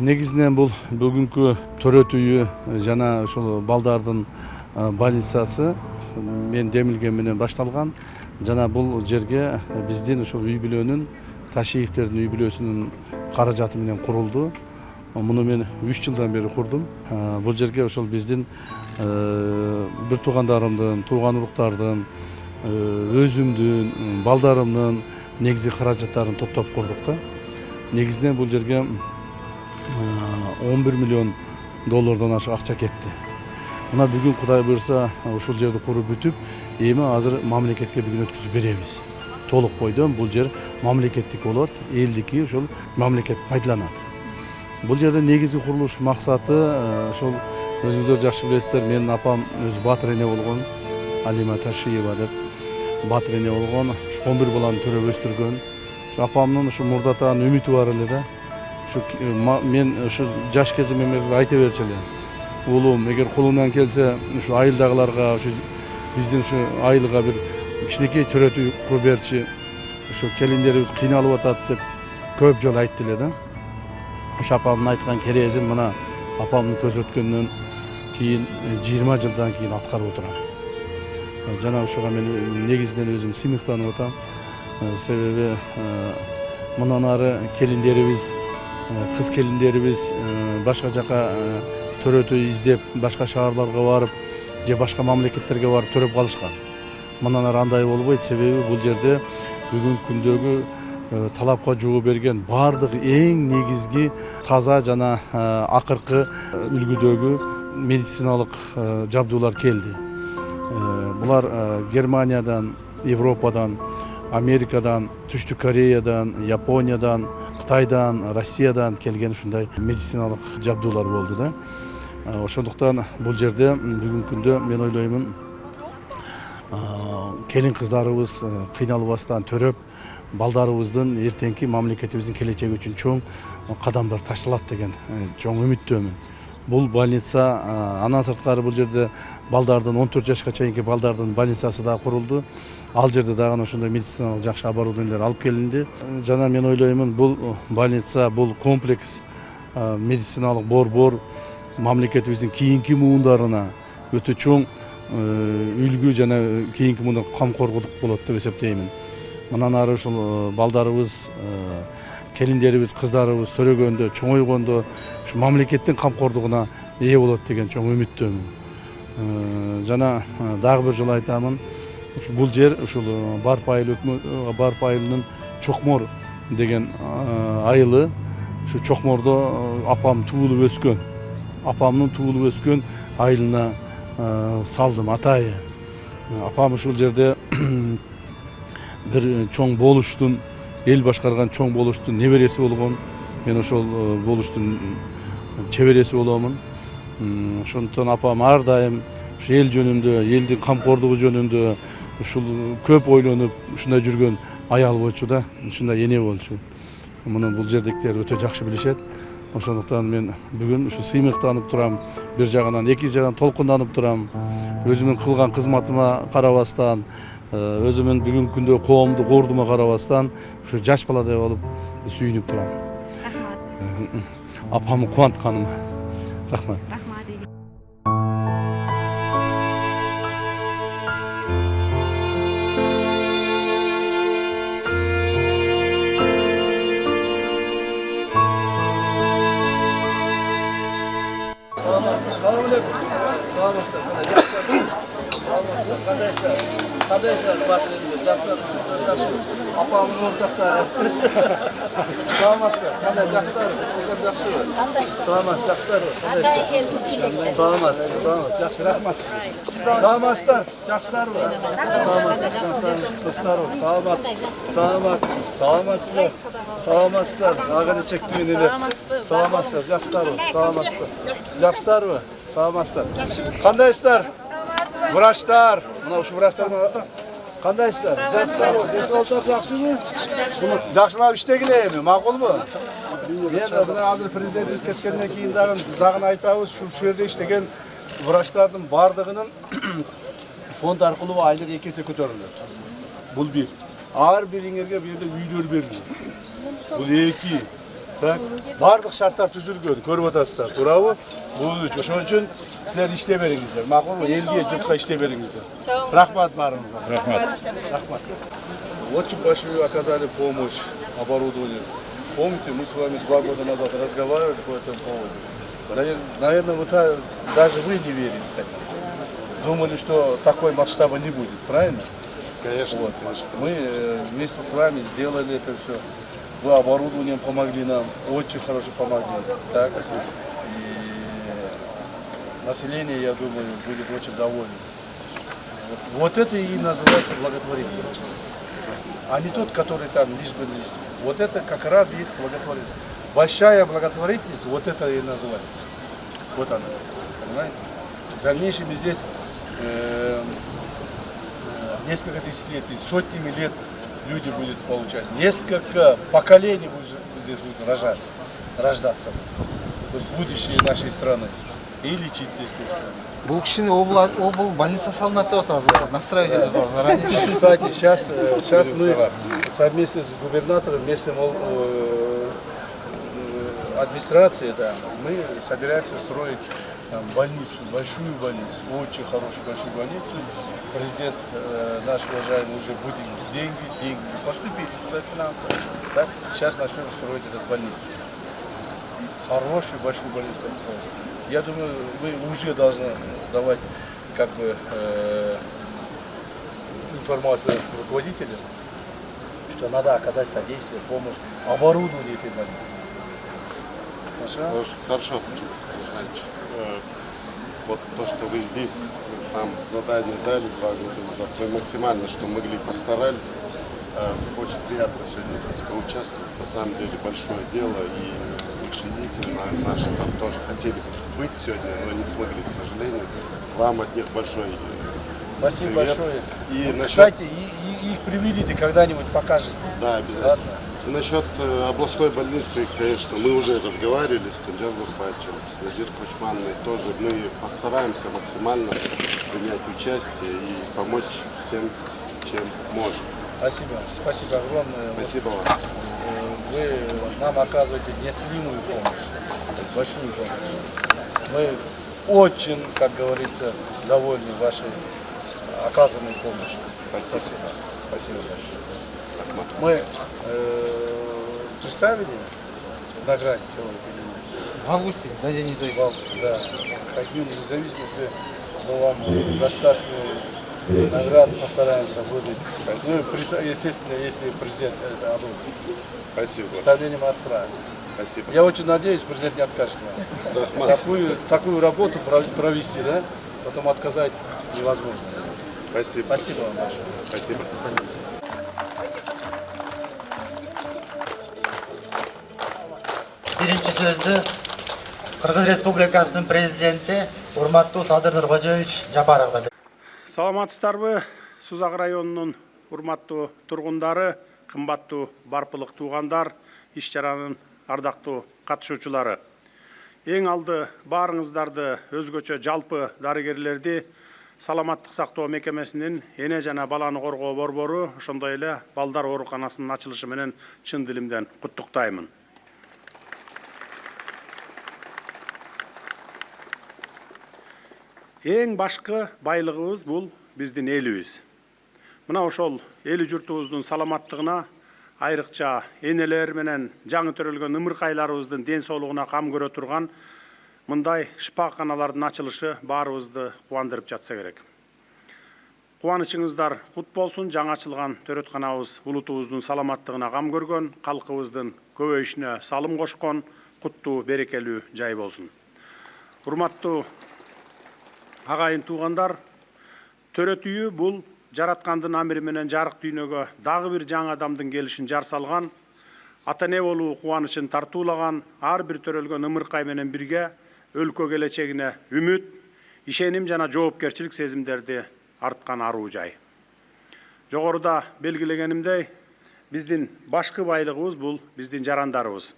Негизинен бул бүгүнкү төрөт үйү жана ошол балдардын больницасы мен демилген менен башталган. Жана бул жерге биздин ошол үй бүлөнүн Ташиевтердин үй бүлөсүнүн каражаты менен курулду. Муну мен 3 жылдан бери курдум. Бул жерге ошол биздин бир туугандарымдын, тууган уруктардын, өзүмдүн, балдарымдын негизи каражаттарын топтоп курдук да. Негизинен бул жерге 11 миллион доллардан ашык акча кетти. Мына бүгүн Кудай буйрса ушул жерди куруп бүтүп, эми азыр мамлекетке бүгүн өткүзүп беребиз. Толук бойдон бул жер мамлекеттик болот, элдики ошол мамлекет пайдаланат. Бул жерде негизги курулуш максаты ошол өзүңүздөр жакшы билесиздер, менин апам өзү батыр эне болгон, Алима Ташиева деп батыр эне болгон, 11 баланы төрөп өстүргөн. Апамдын ушу мурдатан үмүтү бар эле да. Мен ушу жаш кезимде айта берчү эле. Уулум, эгер колуңдан келсе, ушу айылдагыларга, ушу биздин ушу айылга бир кичинекей төрөт үй куруп берчи. Ушу келиндерибиз кыйналып атат деп көп жолу айтты эле да. Ушу апамдын айткан керезин мына апамдын көз өткөндөн кийин 20 жылдан кийин аткарып отурам. Жана ушуга мен негизинен өзүм сыймыктанып атам. Себеби мындан ары келиндерибиз, кыз келиндерибиз башка жака төрөт үй издеп, башка шаарларга барып, же башка мамлекеттерге барып төрөп калышкан. Мындан ары андай болбойт, себеби бул жерде бүгүнкү күндөгү талапка жооп берген бардык эң негизги таза жана акыркы үлгүдөгү медициналык жабдуулар келди. Булар Германиядан, Европадан, Америкадан, Түштүк Кореядан, Япониядан, Кытайдан, Россиядан келген ушундай медициналык жабдуулар болду да. Ошондуктан бул жерде бүгүнкү күндө мен ойлоймун, келин кыздарыбыз кыйналбастан төрөп, балдарыбыздын эртеңки мамлекетибиздин келечеги үчүн чоң кадамдар ташталат деген чоң үмүттөмүн. Бул больница, андан сырткары бул жерде балдардын 14 жашка чейинки балдардын больницасы да курулду. Ал жерде дагы ошондой медициналык жакшы оборудованиелер алып келинди. Жана мен ойлоймун, бул больница, бул комплекс медициналык борбор мамлекетибиздин кийинки муундарына өтө чоң үлгү жана кийинки муунда камкордук болот деп эсептеймин. Мындан ары ушул балдарыбыз, келиндерибиз, кыздарыбыз төрөгөндө, чоңойгондо ушу мамлекеттин камкордугуна ээ болот деген чоң үмүттөмүн. Жана дагы бир жолу айтамын, бул жер ушул Барп айылынын Чокмор деген айылы. Ушу Чокмордо апам туулуп өскөн. Апамдын туулуп өскөн айылына салдым атайы. Апам ушул жерде бир чоң болуштун, эл башкарган чоң болуштун небереси болгон. Мен ошол болуштун чебереси боломун. Ошондуктан апам ар дайым ушу эл жөнүндө, элдин камкордугу жөнүндө ушул көп ойлонуп ушундай жүргөн аял болчу да, ушундай эне болчу. Муну бул жердикилер өтө жакшы билишет. Ошондуктан мен бүгүн ушу сыймыктанып турам, бир жагынан, эки жагынан толкунданып турам. Өзүмдүн кылган кызматыма карабастан, өзүмдүн бүгүнкү күндө коомду кордума карабастан, ушу жаш баладай болуп сүйүнүп турам. Рахмат. Апамды кубантканыма. Рахмат. Kandaysa batırında jaksa apamın ortaktары. Salamatlar. Kanday jakşlar, sizler jakşı. Salamat, jakşlar. Aday keldim çilekte. Salamat, jakşı rahmat. Salamatlar, jakşlar. Kızlar, salamatlar. Salamatlar, ağada çektiğiniler. Salamatlar, jakşlar. Jakşlar mı? Salamatlar. Kandayslar? Vraçlar. Mına şu vraçlar mı? Kandayslar? Jakşlar. Desi olsak jakşımı? Jakşılap iştegileymi? Makul mu? Men buna hazır prezident öz ketkenden keyin dagın aytabыз, şu yerde iştegen vraçlardın bardığının fond arkılуу aylık 2 есе көтөрүлөт. Bul bir. Ar biriңерге bir yerde üylөр берилет. Bul 2. Так, барлық шарттар түзілген, көріп отырсыздар, туурабы? Бул үчүн, ошон үчүн силер иштей бериңиздер. Макулбу, элге, журтка иштей бериңиздер. Рахмат баарыңызга. Рахмат. Очень большую оказали помощь оборудованию. Помните, мы с вами 2 года назад разговаривали по этому поводу. Наверное, вы даже вы не верили тогда. Думали, что такой масштаба не будет, правильно? Конечно. Вот. Мы вместе с вами сделали это все. Вы оборудованием помогли нам, очень хорошо помогли. Так, и население, я думаю, будет очень довольно. Вот это и называется благотворительность. А не тот, который там лишь бы. Вот это как раз есть благотворительность. Большая благотворительность, вот это и называется. Вот она. Понимаете? В дальнейшем здесь несколько десятилетий, сотнями лет люди будут получать. Несколько поколений здесь будут рождаться. То есть будущее нашей страны. И лечиться из той страны. Бұл кішкене обл больница салынады деп отырмыз, настраивать етіп отырмыз заранее. Кстати, сейчас мы совместно с губернатором, местным администрацией, да, мы собираемся строить там больницу, большую больницу, очень хорошую большую больницу. Президент наш уважаемый уже выделил деньги уже поступили сюда финансы. Так? Сейчас начнем строить эту больницу. Хорошую большую больницу построить. Я думаю, вы уже должны давать как бы информацию руководителям, что надо оказать содействие, помощь, оборудование этой больницы. Хорошо. Вот то, что вы здесь, нам задание дали 2 года назад, мы максимально, что могли, постарались. Очень приятно сегодня здесь поучаствовать. На самом деле большое дело, и учредители наши там тоже хотели быть сегодня, но не смогли, к сожалению. Вам от них большой Спасибо привет. большое. И Вот, насчет... кстати, их приведите когда-нибудь, покажете. Да, обязательно. И насчет областной больницы, конечно, мы уже разговаривали с Канджар Нурбачем, с Назир Кучманной тоже. Мы постараемся максимально принять участие и помочь всем, чем можем. Спасибо огромное. Спасибо вам. Вы нам оказываете неоценимую помощь, большую помощь. Мы очень, как говорится, довольны вашей оказанной помощью. Спасибо большое. Мы представили награду сегодня? В августе, на День независимости. Да. Как День независимости мы вам государственную награду постараемся выдать. Ну, естественно, если президент это одобрит. Спасибо. Представление мы отправим. Спасибо. Я очень надеюсь, президент не откажет вам. Такую работу провести, да? Потом отказать невозможно. Спасибо. Спасибо вам большое. Спасибо. Birinci sözді Қырғыз Республикасының президенті Урматтуу Садыр Нуркожоевич Жапаровға береді. Саламатсыздарбы, Сузак районунун урматтуу тургундары, кымбаттуу барпылык туугандар, иш чаранын ардактуу катышуучулары. Эң алды баарыңыздарды өзгөчө жалпы дарыгерлерди саламаттык сактоо мекемесинин эне жана баланы коргоо борбору, ошондой эле балдар ооруканасынын ачылышы менен чын дилимден куттуктаймын. Эң башкы байлыгыбыз бул биздин элибиз. Мына ошол эли журтубуздун саламаттыгына, айрыкча энелер менен жаңы төрөлгөн ымыркайларыбыздын ден соолугуна кам көрө турган мындай шифаканалардын ачылышы баарыбызды кубандырып жатса керек. Кубанычыңыздар кут болсун, жаңы ачылган төрөтканабыз улутубуздун саламаттыгына кам көргөн, калкыбыздын көбөйүшүнө салым кошкон, куттуу, берекелүү жай болсун. Урматтуу агайын туугандар, төрөт үйү бул жараткандын амири менен жарык дүйнөгө дагы бир жаңы адамдын келишин жар салган, ата эне болуу кубанычын тартуулаган, ар бир төрөлгөн ымыркай менен бирге өлкө келечегине үмүт, ишеним жана жоопкерчилик сезимдерди арткан аруу жай. Жогоруда белгилегенимдей, биздин башкы байлыгыбыз бул биздин жарандарыбыз.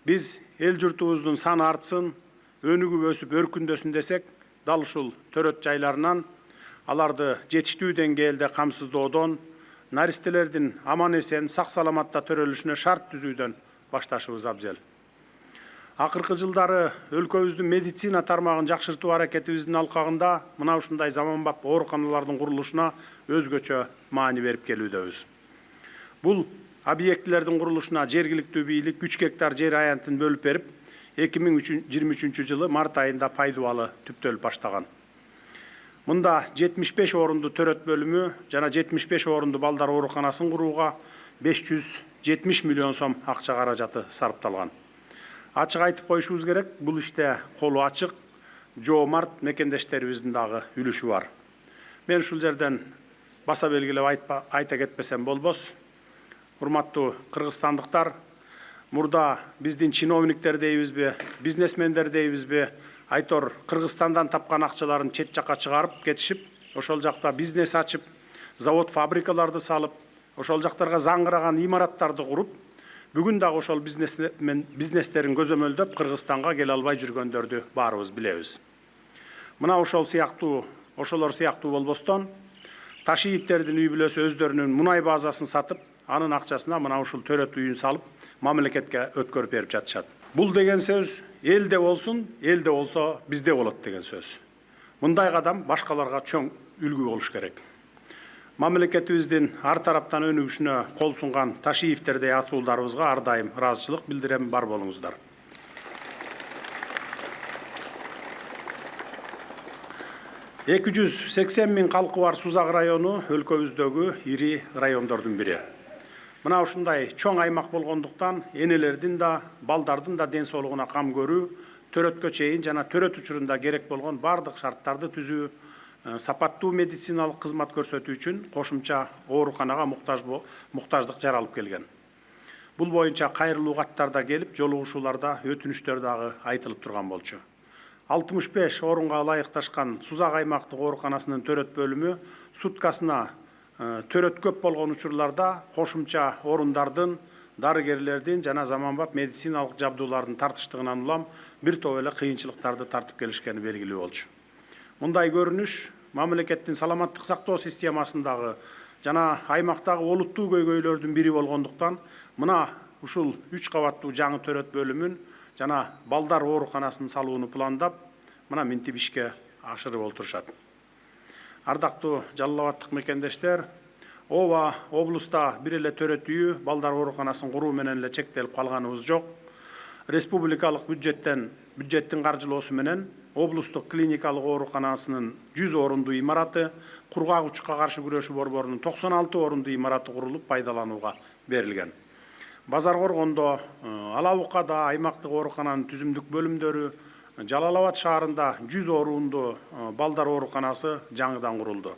Биз эл журтубуздун саны артсын, өнүгүп өсүп өркүндөсүн десек, дал ушул төрөт жайларынан аларды жетиштүү деңгээлде камсыздоодон, наристелердин аман эсен, сак саламатта төрөлүшүнө шарт түзүүдөн башташыбыз абзел. Акыркы жылдары өлкөбүздүн медицина тармагын жакшыртуу аракетибиздин алкагында мына ушундай заманбап ооруканалардын курулушуна өзгөчө маани берип келүүдөбүз. Бул объектилердин курулушуна жергиликтүү бийлик 3 гектар жер аянтын бөлүп берип, 2023 жылы март айында пайдубалы түптөлүп баштаган. Мында 75 орунду төрөт бөлүмү жана 75 орунду балдар ооруканасын курууга 570 миллион сом акча каражаты сарпталган. Ачык айтып коюшубуз керек, бул иште колу ачык, жоомарт мекендештерибиздин дагы үлүшү бар. Мен ушул жерден баса белгилеп айта кетпесем болбос. Урматтуу кыргызстандыктар, мурда биздин чиновниктер дейбизби, бизнесмендер дейбизби, айтор Кыргызстандан тапкан акчаларын чет жакка чыгарып кетишип, ошол жакта бизнес ачып, завод фабрикаларды салып, ошол жактарга заңгыраган имараттарды куруп, бүгүн дагы ошол бизнестерин көзөмөлдөп Кыргызстанга келе албай жүргөндөрдү баарыбыз билебиз. Мына ошолор сыяктуу болбостон, Ташиевтердин үй бүлөсү өздөрүнүн мунай базасын сатып, анын акчасына мына ушул төрөт үйүн салып, мамлекетке өткөрүп берип жатышат. Бул деген сөз элде болсун, элде болсо бизде болот деген сөз. Мындай кадам башкаларга чоң үлгү болуш керек. Мамлекетибиздин ар тараптан өнүгүшүнө кол сунган Ташиевтердей атуулдарыбызга ар дайым ыраазычылык билдирем, бар болуңуздар. 280 миң калкы бар Сузак району өлкөбүздөгү ири райондордун бири. Мына ушундай чоң аймак болгондуктан энелердин да, балдардын да ден соолугуна кам көрүү, төрөткө чейин жана төрөт учурунда керек болгон бардык шарттарды түзүү, сапаттуу медициналык кызмат көрсөтүү үчүн кошумча ооруканага муктаждык жаралып келген. Бул боюнча кайрылуу каттарда келип, жолугушууларда өтүнүчтөр дагы айтылып турган болчу. 65 орунга ылайыкташкан Сузак аймактык ооруканасынын төрөт бөлүмү суткасына төрөт көп болгон учурларда кошумча орундардын, дарыгерлердин жана заманбап медициналык жабдуулардын тартыштыгынан улам бир топ эле кыйынчылыктарды тартып келишкени белгилүү болчу. Мындай көрүнүш мамлекеттин саламаттык сактоо системасындагы жана аймактагы олуттуу көйгөйлөрдүн бири болгондуктан, мына ушул 3 кабаттуу жаңы төрөт бөлүмүн жана балдар ооруканасын салууну пландап, мына минтип ишке ашырып олтурушат. Ардактуу Жалал Абадтык мекендештер, ооба облуста бир эле төрөт үйү балдар ооруканасын куруу менен эле чектелип калганыбыз жок. Республикалык бюджеттин каржылоосу менен облустук клиникалык ооруканасынын 100 орунду имараты, кургак учукка каршы күрөшүү борборунун 96 орунду имараты курулуп пайдаланууга берилген. Базар Коргондо, Ала Букада аймактык оорукананын түзүмдүк бөлүмдөрү, Жалал Абад шаарында 100 орунду балдар ооруканасы жаңыдан курулду.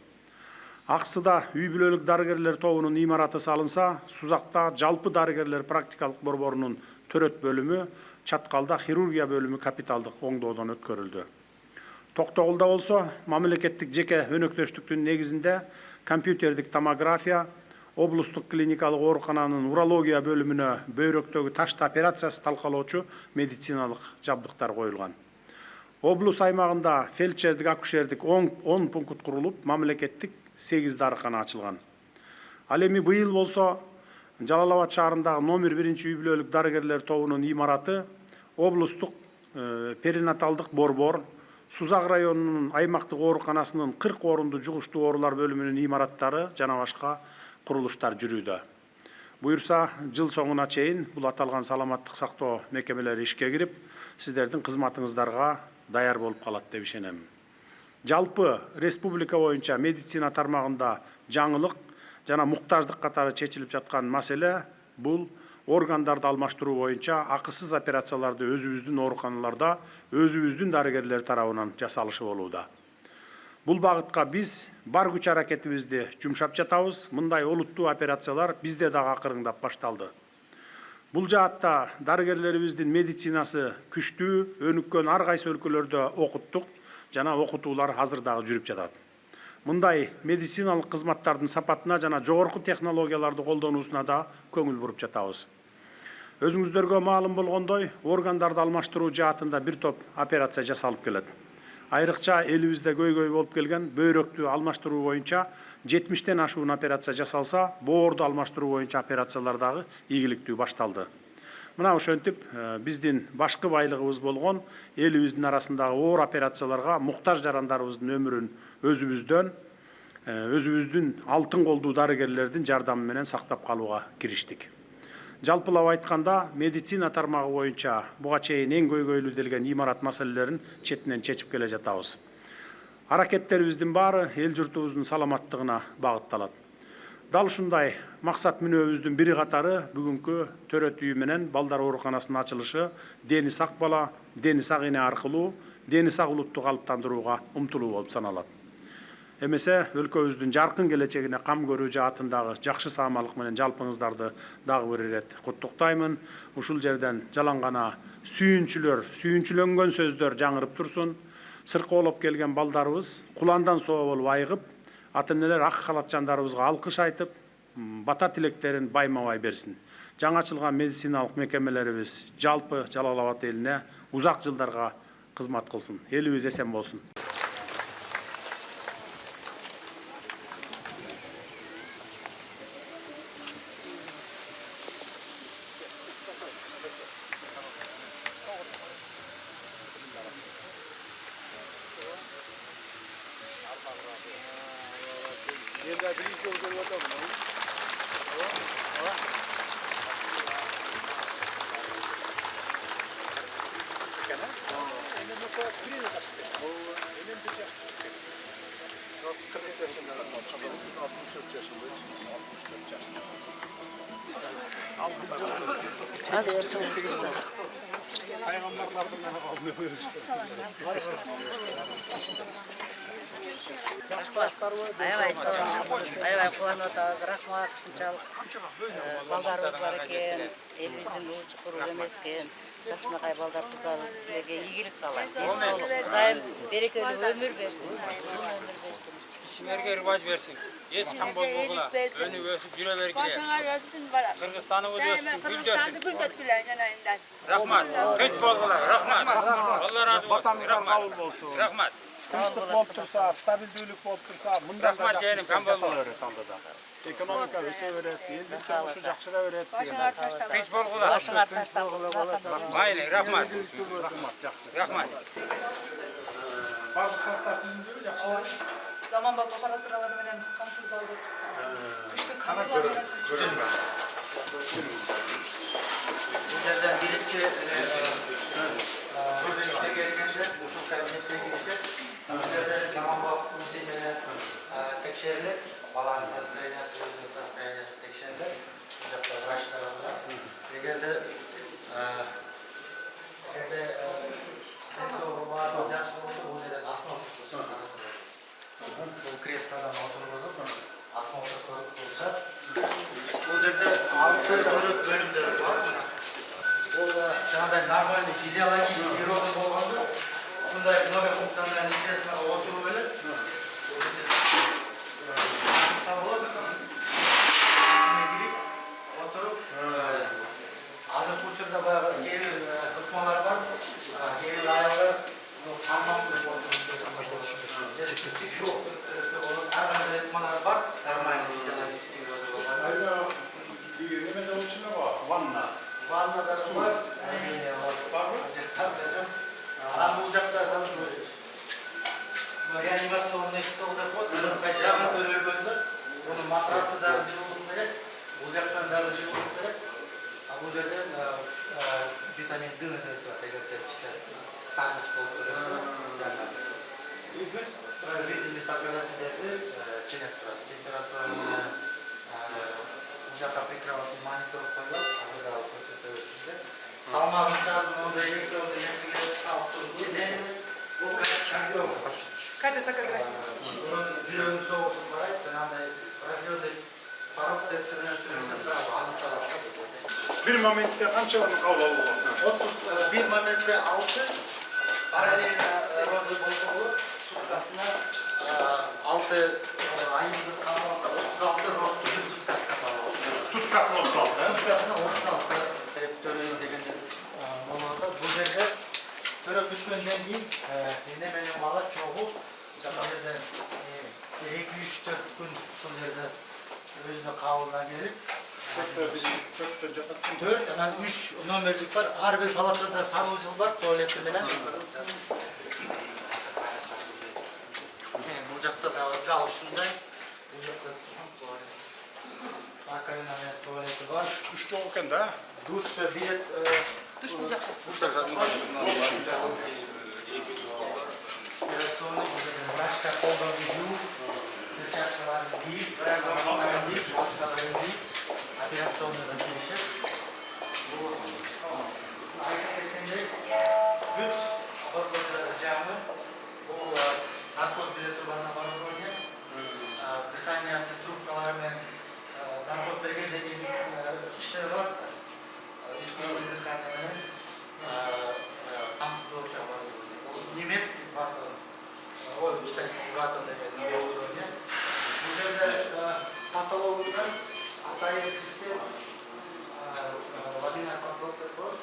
Аксыда үй бүлөлүк дарыгерлер тобунун имараты салынса, Сузакта жалпы дарыгерлер практикалык борборунун төрөт бөлүмү, Чаткалда хирургия бөлүмү капиталдык оңдоодон өткөрүлдү. Токтогулда болсо, мамлекеттик жеке өнөктөштүктүн негизинде компьютердик томография, облустук клиникалык оорукананын урология бөлүмүнө бөйрөктөгү ташты операциясы талкалоочу медициналык жабдыктар коюлган. Облус аймагында фельдшердик, акушердик 10 пункт курулуп, мамлекеттик 8 дарыкана ачылган. Ал эми быйыл болсо Жалал Абад шаарындагы номер 1 үй бүлөлүк дарыгерлер тобунун имараты, облустук перинаталдык борбор, Сузак районунун аймактык ооруканасынын 40 орунду жугуштуу оорулар бөлүмүнүн имараттары жана башка курулуштар жүрүүдө. Буюрса, жыл соңуна чейин бул аталган саламаттык сактоо мекемелери ишке кирип, сиздердин кызматыңыздарга даяр болуп калат деп ишенем. Жалпы республика боюнча медицина тармагында жаңылык жана муктаждык катары чечилип жаткан маселе бул органдарды алмаштыруу боюнча акысыз операцияларды өзүбүздүн ооруканаларда өзүбүздүн дарыгерлер тарабынан жасалышы болууда. Бул багытка биз бар күч аракетибизди жумшап жатабыз. Мындай олуттуу операциялар бизде дагы акырыңдап башталды. Бул жаатта дарыгерлерибиздин медицинасы күчтүү, өнүккөн ар кайсы өлкөлөрдө окуттук жана окутуулар азыр дагы жүрүп жатат. Мындай медициналык кызматтардын сапатына жана жогорку технологияларды колдонуусуна да көңүл буруп жатабыз. Өзүңүздөргө маалым болгондой, органдарды алмаштыруу жаатында бир топ операция жасалып келет. Айрыкча элибизде көйгөй болуп келген бөйрөктү алмаштыруу боюнча 70тен ашуун операция жасалса, боорду алмаштыруу боюнча операциялар дагы ийгиликтүү башталды. Мына ошентип биздин башкы байлыгыбыз болгон элибиздин арасындагы оор операцияларга муктаж жарандарыбыздын өмүрүн өзүбүздүн алтын колдуу дарыгерлердин жардамы менен сактап калууга кириштик. Жалпылап айтканда, медицина тармагы боюнча буга чейин эң көйгөйлүү имарат маселелерин четинен чечип келе жатабыз. Аракеттерибиздин баары эл журтубуздун саламаттыгына багытталат. Дал ушундай максат мүнөбүздүн бири катары бүгүнкү төрөт үйү менен балдар ооруканасынын ачылышы дени сак бала, дени сак эне аркылуу дени сак улутту калыптандырууга умтулуу болуп саналат. Эмесе өлкөбүздүн жаркын келечегине кам көрүү жаатындагы жакшы саамалык менен жалпыңыздарды дагы бир ирет куттуктаймын. Ушул жерден жалаң гана сүйүнчүлөнгөн сөздөр жаңырып турсун. Сыркоолоп келген балдарыбыз куландан соо болуп айыгып, ата-энелер ак халатчандарыбызга алкыш айтып, бата тилектерин байма-бай берсин. Жаңы ачылган медициналык мекемелерибиз жалпы Жалал Абад элине узак жылдарга кызмат кылсын. Элибиз эсен болсун. Аябай кубанып атабыз. Рахмат ушунчалык балдарыбыз бар экен, элибиздин чукур эмес экен. Жакшынакай балдарыбыз силерге ийгилик каалайт. Кудайым берекелүү өмүр берсин. İşinlerge rivaj versin. Hiç kam bolmogula. Önü ösüp jüre bergile. Kırgızstan'ı ösün, gül dörsün. Rahmat. Kıç bolgula. Rahmat. Allah razı olsun. Rahmat. Rahmat. Тынчтык болуп турса, стабилдүүлүк болуп турса, мындан Рахмат жайым, кам болмо. Экономика өсө берет, элдин турмушу жакшыра берет деген. Kıç bolgula. Башыңа таштап Mayli, rahmat. Рахмат, жакшы. Rahmat. Бардык шарттар түзүлдүбү, жакшылабы? заманбап аппаратуралар менен камсыздалды. Bu yerden birinci röntgenimize geldiğinde şu kabinete girecek. Bu yerden zamanbap müziğine tekşerilir. Balanın hastanesi, özün hastanesi tekşerilir. Sıcakta vraçlar olarak. Eğer de yaşlı olsa bu yerden asma oturursun. Bu krestadan oturulur. Asma oturulursa. Bu yerden 6 bölümleri var. Burada жаңағыдай нормальный физиологический рост болғанда, сондай многофункциональный кресloға отыру керек. Ашықса болады, ішіне кіріп, отырып, азыркы учурда баягы кейбір ыкмалар бар, кейбір аялдар тамақты ар кандай ыкмалар бар, нормальный физиологический рост болғанда. Немеде учуна бар, ванна. Vannada su var, var mı? Ama bu uzakta sanırım böyle. Reanimasyonun eşit olacak o, kaçağına örülgöndür. Onun matrası da cılılık gerek, uzaktan da cılılık gerek. Bu yerden vitamin D ödedi, işte sarmış koltuğu. Bizim bir takılatçılarda çenek var, temperatürünü uzakta prikravası monitör koyuyor, hazırda prosentörüsünde. Salmamız lazım, orada elektronda yasıya sağlık durduğu denimiz. Bu kadar şarkı yok. Bunun cüreğin soğuşu var, dönemde radyoda parok sesini ötüründe sağlığı anıtalar. Bir momentte kança onu kabul olmasın? 31 momentte 6, paralel radyo bolsa olur, sutkasına 6 ayımızı kalmasa 36 radyo sutkasına kalmasa. Sutkasına 36. Sutkasına 36 töreğin degende olmalı. Bu yerde törek bitkenden keyin hemen malak çoğu zamanlarda 2-3-4 gün şu yerde özüne kavuluna gelip Dört, yani 3 nömerlik var. Her bir palatada savunucu var, tuvaleti bilen. Bu ocakta da gavuşunda, bu ocakta tuvalet. Arka yönüne tuvaleti var. Үш жол екен да. Duş ve bilet... Duş bu жақта. Врачка қолдауды жуу, перчаткаларын кийип, аяқтарын кийип, маскаларын кийип, операционныйдан келишет. Бул айтып кеткендей, бүт органдары жагы бул наркоз бере турган оборудование, дыханиясы трубкалары менен наркоз бергенден кийин иштер болот. Искусственный дыхание менен камсыздоочу оборудование. Бул немецкий ватор, ой, китайский ватор деген оборудование. Бул жерде патологияда атайын система, водяная подготовка болот.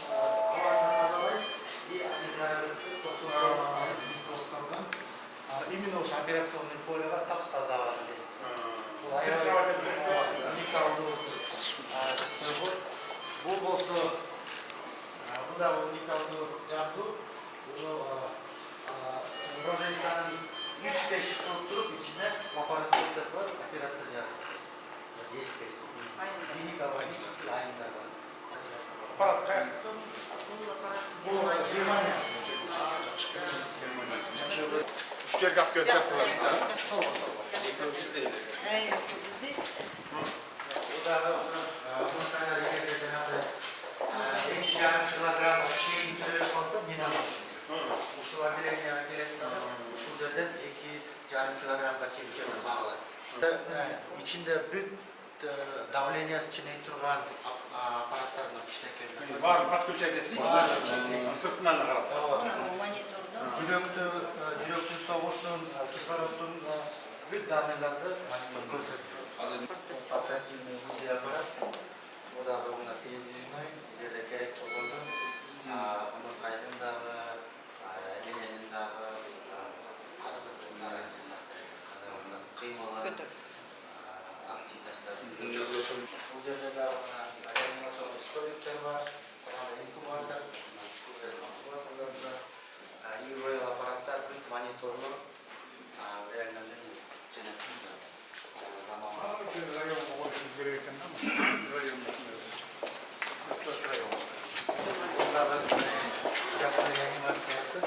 Абазды тазалайт и обязательно микробтордон именно ушу операционный полега тап-таза бар дейт. Бул уникалдуу система. Бул болсо bu da unikaldуу жабдуу. Bunu роженицанын 3 тешик кылып туруп ичине лапароскоптор бар, операция жасайт. Дескен. Гинекологический айымдар бар. Аппарат каякта? Бул Германия. Үш жерге алып келіп жатырсыздар. Buradagы мыштайлар эгерде жанагы 2,5 килограмм чейин төлөп калса, мен алышым. Ушул отделение операцияда ушул жерден 2,5 килограммга чейин жерде багылат. Ичинде бүт давлениясы ченей турган аппараттардын иштекендер. Бар подключать етілейді. Сыртынан қарап. Жүрөктүн согушун, кислороддун бүт данныйларды монитор көрсөтөт. Оперативный УЗИ аппарат. Bu da buna передвижной, эгерде керек болгондо, мунун кайдындагы, эненindагы арызыктын заранее состояние, кандай ондан кыймылы, активностьтарын жазылышын. Бул жерде да реанимациялык столиктер бар, инкубатор, инкубаторлордо, ИВЛ аппараттар, бүт мониторлор, реально жана Районға қойшымыз керек екен да ма? Район үшін район. Bunları yaptığı animasyası.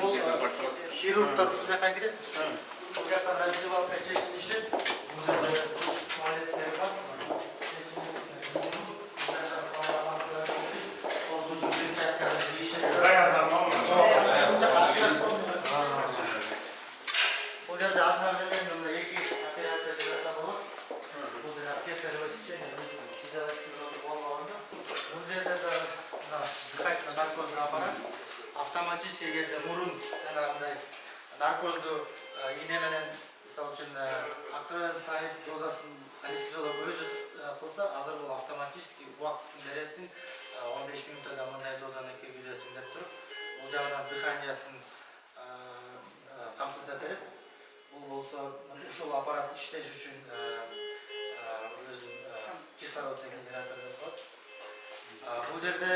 Bu şirurglar tuzağa girer. Bu yakın radyolog kaçışın işi. Bunlarda tuvaletleri var. Solducu bir çakkalı bir işe. Bu yerde anlamlarının yanında iki operasyon yapılsa olur. Bu da keseri ve çiçeğini fizyolojik olmalı. Bu yerde de dikkat narkoz aparat. Avtomatik yerde murun yanında narkozdu iğnemenen misal için akıllı sahip dozasının anesteziyolog özü kılsa hazır bu avtomatik vaktisini veresin 15 minuta da bunday dozanı kirgizesin dep turup bu jagынан дыханиясын камсыздап берет. Бул болсо ушул аппарат иштеш үчүн өзүн кислородный генератор деп коет. Бул жерде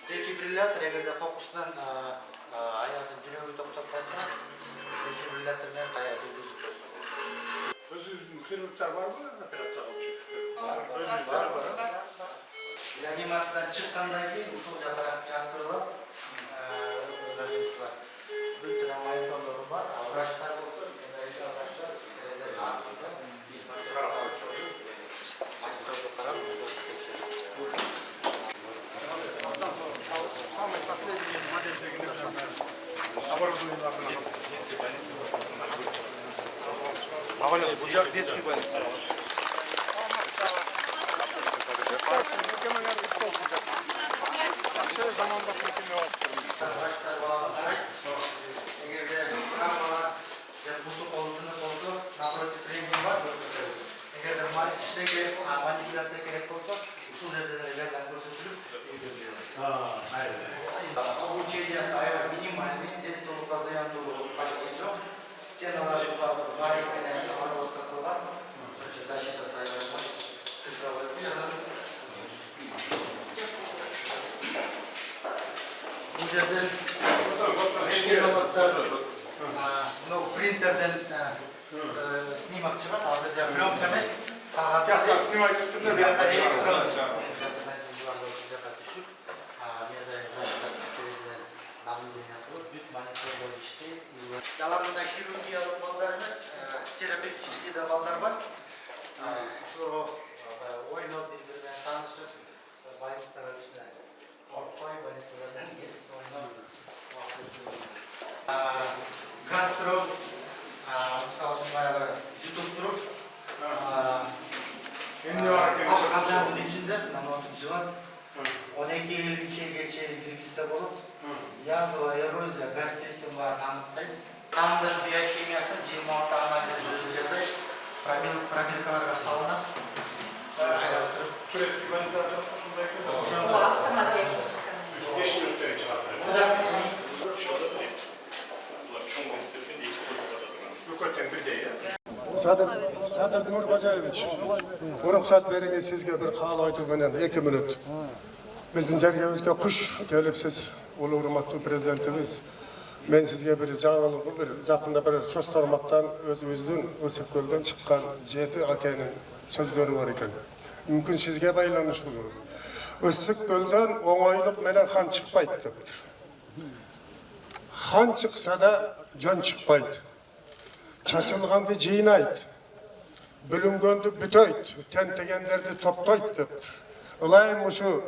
дефибриллятор эгерде кокусунан аяктын жүрөгү токтоп калса, дефибриллятор менен кайра жүргүзүп койсо болот. Өзүңүздүн хирургтар барбы операция кылчу? Бар. Реанимациядан чыккандан кийин ушул жагга жаткырылат. Рождестволар. Bütün amayetleri var. Avraçlar olsun. Avraçlar. Самый последний модель оборудования. Детской больницы. Буджак детской больницы. Эгерде камера буту колусуну болсо, напротив рентген бар, эгерде манипуляция керек болсо, ушул жерде жардам көрсөтүлүп, үйгө берилет. Обучение минимальный, денсаулыкка зыяндуулугу почти жок. жерден рентген роботтар, мынау принтерден снимок шығады, азыр жаңа пленка емес, қағазда снимать Даларында хирургиялық балдар емес, терапевтический да балдар бар. Ойнап birbirine tanışır, больницалар içinde Orkay больницалардан gelip oynar. Gastro, misal үшін баяғы жұтып тұрып, ашқазанның ішінде, жылан 12-ге шейін кіргізсе болып, язва, эрозия, гастриттің барын анықтайды. Қанды биохимиясы 26 анализі жүргізіп жасайды, пробиркаларға салынады. Турецкий больница ошондай экен. Бұл автомат диагностика. 5 мүнөттөн чыгат. Булар чоң компьютерден 2 көзгө турган. Өкөттөн бирдей, Садыр Нурбажаевич, уруксат бериңиз сизге bir каал айтуу менен 2 мүнөт. Биздин жергебизге куш келипсиз, улуу урматтуу президентибиз. Мен сизге bir жаңылык, жакында bir сөз тармактан өзүбүздүн Ысык-Көлдөн чыккан 7 акенин сөздөрү бар экен. Мүмкүн сизге байланыштуу. Ысык-Көлдөн оңойлук менен хан чыкпайт дептир. Хан чыкса да жөн чыкпайт. Чачылганды жыйнайт. Бүлүнгөндү бүтөйт, тентегендерди топтойт дептир. Ылайым ушу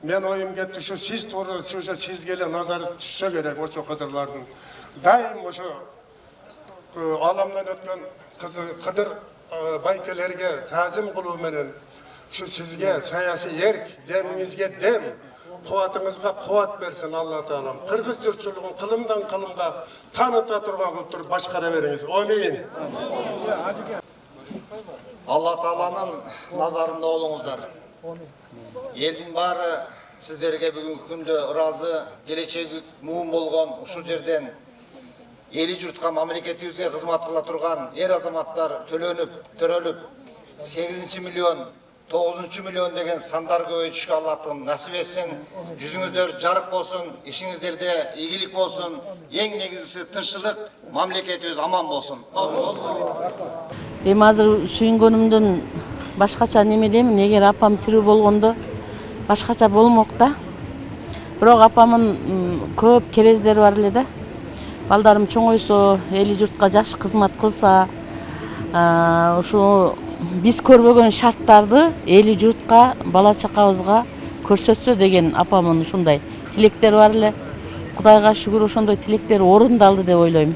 мен оюм кетти, ушу сиз тууралуу сизге эле назары түшсө керек ошо кадырлардын. Дайым ошо аламдан өткөн кыдыр байкелерге таазим кылуу менен ушу сизге саясий эрк, демиңизге дем, кубатыңызга кубат берсин Алла Таалам. Кыргыз журтчулугун кылымдан кылымга тааныта турган кылып туруп башкара бериңиз. Амин. Алла Тааланын назарында болуңуздар. Елдің бары сіздерге бүгінгі күндө ыраазы, келечеги муун болгон ушул жерден эли журтка мамлекетибизге кызмат кыла турган эр азаматтар төрөлүп 8 миллион, 9 миллион деген сандар көбөйтүшкө Алла Таалам насип этсин. Жүзүңүздөр жарык болсун, ишиңиздерде ийгилик болсун, эң негизгиси тынччылык, мамлекетибиз аман болсун. Эми азыр сүйүнгөнүмдөн башкача неме деймин, эгер апам тирүү болгондо башкача болмок да. Бирок апамын көп керездери бар эле да. Балдарым чоңойсо, эли журтка жакшы кызмат кылса, ушу биз көрбөгөн шарттарды эли журтка, бала чакабызга көрсөтсө деген апамын ушундай тилектери бар эле. Кудайга шүгүр ошондой тилектери орундалды деп ойлойм.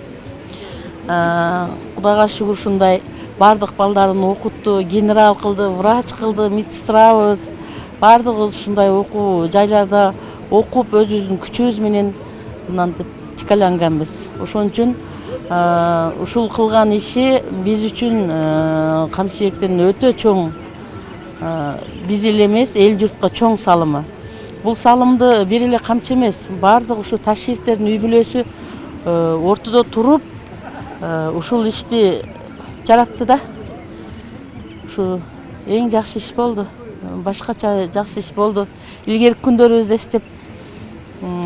Кудайга шүгүр ушундай бардык балдарын окутту, генерал кылды, врач кылды, медсестрабыз. Бардыгыбыз ушундай окуу жайларда окуп, өзүбүздүн күчүбүз менен мынантип тикаланганбыз. Ошон үчүн ушул кылган иши биз үчүн Камчыбектин өтө чоң, биз эле эмес, эл журтка чоң салымы. Бул салымды бир эле Камчы эмес, бардык ушу Ташиевтердин үй бүлөсү ортодо туруп ушул ишти жаратты да. Ушу эң жакшы иш болду. Башкача жакшы иш болду. Илгерки күндөрүбүздө эстеп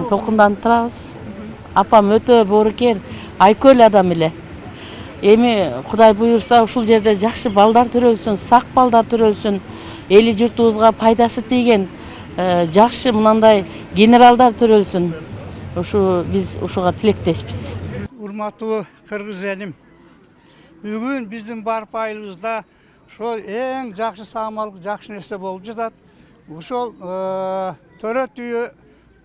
толкунданып турабыз. Апам өтө боорукер, айкөл адам эле. Эми Кудай буйрса ушул жерде жакшы балдар төрөлсүн, сак балдар төрөлсүн, эли журтубузга пайдасы тийген жакшы мынандай генералдар төрөлсүн. Ушу биз ушуга тилектешпиз. Урматтуу кыргыз элим, бүгүн биздин барып айылыбызда ошол эң жакшы саамалык, жакшы нерсе болуп жатат. Ошол төрөт үйү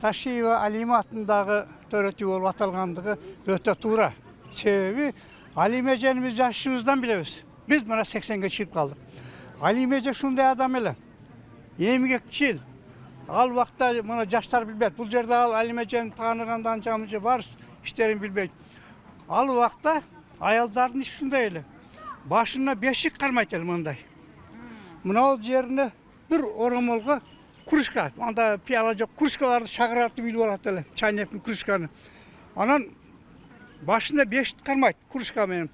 Ташиева Алима атындагы төрөт үй болуп аталгандыгы өтө туура. Себеби Алима эженибиз жашыбыздан билебиз. Биз мына 80ге чыгып калдык. Алима эже ушундай адам эле. Эмгекчил. Ал убакта мына жаштар билбейт. Бул жерде ал Алима эжени тааныганда анча-мынча бар иштерин билбейт. Ал убакта аялдардын иши ушундай эле. Башына бешик кармайт эле мындай. Мына жерине бир оромолго кружка, анда пияла жок, кружкаларды шагыратып үйүп алат эле, чайнектин кружканы. Анан башына бешик кармайт кружка менен.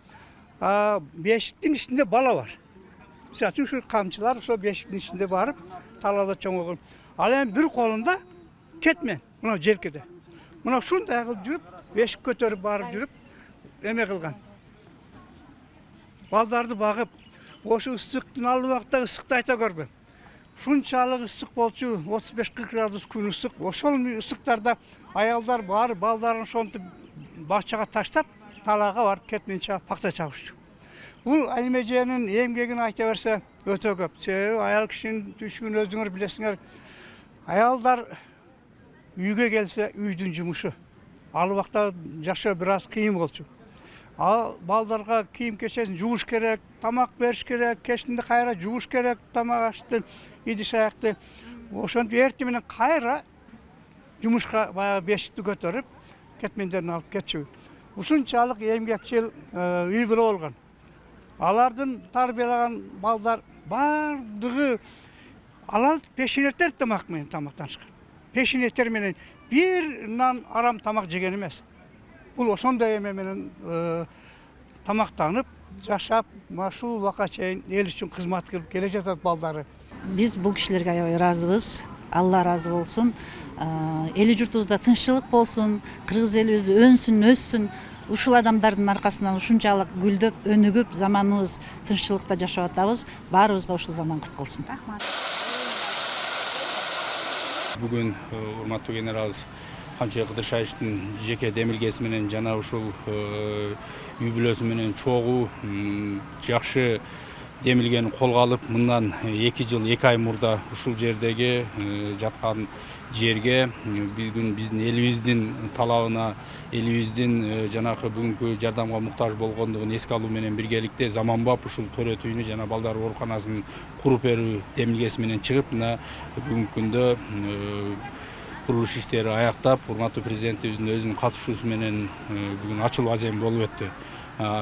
Бешиктин ичинде бала бар. Мисалы ушу камчылар ошо бешиктин ичинде барып, талаада чоңойгон. Ал эми бир колунда кетмен, мына желкеде. Мына ушундай кылып жүрүп, бешик көтөрүп барып жүрүп, эме кылган. Балдарды багып, ошо ысыктын ал убакта ысыкты айта көрбөм. Ушунчалык ысык болчу, 35-40 градус күн ысык. Ошол ысыктарда аялдар бар, балдарын ошентип бакчага таштап, талаага барып кетмейинче пакта чабышчу. Бул Алимеженин эмгегин айта берсе өтө көп. Себеби аял кишинин түшүгүн өзүңөр билесиңер. Аялдар үйгө келсе үйдүн жумушу. Ал убакта жашоо бир аз кыйын болчу. Ал балдарга кийим кечесин жууш керек, тамак бериш керек, кечинде кайра жууш керек, тамак ашты, идиш аякты. Ошентип эртең менен кайра жумушка баягы бешикти көтөрүп, кетмендерин алып кетчү. Ушунчалык эмгекчил үй бүлө болгон. Алардын тарбиялаган балдар бардыгы алар пешинеттер тамак менен тамактанышкан. Пешинеттер менен бир нан арам тамак жеген эмес. Бул ошондой эме менен тамактанып, жашап, машул убакка чейин эл үчүн кызмат кылып келе жатат балдары. Биз бул кишилерге аябай ыраазыбыз. Алла ыраазы болсун. Эли журтубузда тынччылык болсун, кыргыз элибиз өнсүн, өссүн. Ушул адамдардын аркасынан ушунчалык гүлдөп, өнүгүп, заманыбыз тынччылыкта жашап атабыз. Баарыбызга ушул заман кут кылсын. Бүгүн урматтуу генералыбыз Камчыбек Кыдыршаевичтин жеке демилгеси менен жана ушул үй бүлөсү менен чогуу жакшы демилгени колго алып, мындан 2 жыл 2 ай мурда ушул жердеги жаткан жерге бүгүн биздин элибиздин талабына, элибиздин жанакы бүгүнкү жардамга муктаж болгондугун эске алуу менен биргеликте заманбап ушул төрөт үйүнү жана балдар ооруканасын куруп берүү демилгеси менен чыгып, мына бүгүнкү күндө курулуш иштери аяктап, урматтуу президентибиздин өзүнүн катышуусу менен бүгүн ачылуу азем болуп өттү.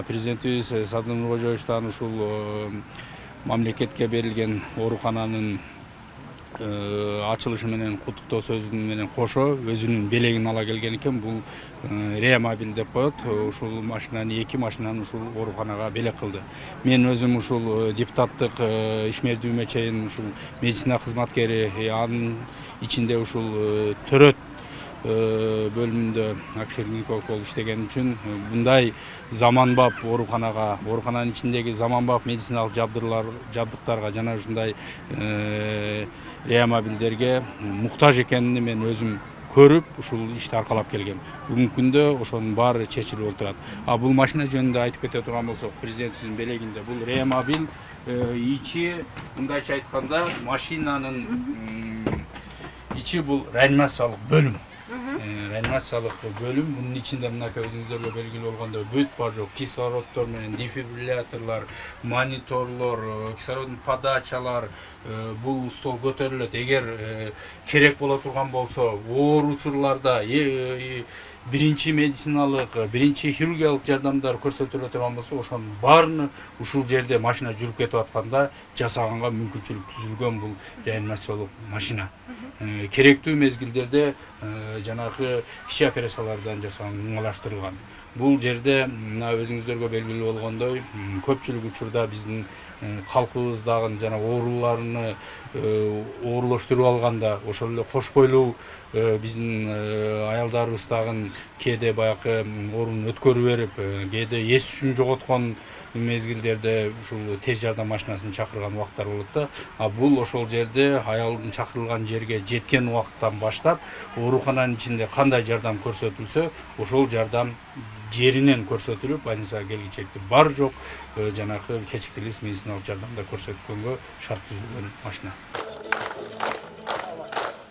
Президентибиз Садыр Нуркожоевичтан ушул мамлекетке берилген оорукананын ачылышы менен куттуктоо сөзүн менен кошо өзүнүн белегин ала келген экен. Бул реамобиль деп коет. Ушул машинаны 2 машинаны ушул ооруканага белек кылды. Мен өзүм ушул депутаттык ишмердүүмө чейин ушул медицина кызматкери, анын ичинде ушул төрөт бөлүмүндө акушер-гинеколог болуп иштеген үчүн мындай заманбап оорукананын ичиндеги заманбап медициналык жабдыктарга жана ушундай реамобилдерге муктаж экенин мен өзүм көрүп, ушул ишти аркалап келгем. Бүгүнкү күндө ошонун баары чечилип отурат. Бул машина жөнүндө айтып кете турган болсок, президентибиздин белегинде бул реамобиль ичи, мындайча айтканда, машинанын ичи бул реанимациялык бөлүм. Реанимациялык бөлүм, мунун ичинде мынакей өзүңүздөргө белгилүү болгондой бүт бар жок кислороддор менен дефибрилляторлор, мониторлор, кислороддун подачалар, бул стол көтөрүлөт. Эгер керек боло турган болсо, оор учурларда биринчи медициналык, биринчи хирургиялык жардамдар көрсөтүлө турган болсо, ошонун баарын ушул жерде машина жүрүп кетип атканда жасаганга мүмкүнчүлүк түзүлгөн бул реанимациялык машина. Керектүү мезгилдерде жанагы иши операциялардан жасаган оңайлаштырылган. Бул жерде өзүңүздөргө белгилүү болгондой, көпчүлүк учурда биздин калкыбыздагы жана ооруларны оорлоштуруп алганда, ошол эле кош бойлуу биздин аялдарыбыздагы кээде баягы оорун өткөрүп берип, кээде эс үчүн жоготкон мезгилдерде ушул тез жардам машинасын чакырган убактар болот да. Бул ошол жерде аялдын чакырылган жерге жеткен убакыттан баштап оорукананын ичинде кандай жардам көрсөтүлсө, ошол жардам жеринен көрсөтүлүп, больницага келгичекти бар жок жанакы кечиктирилип медициналык жардамда көрсөткөнгө шарт түзүлгөн машина.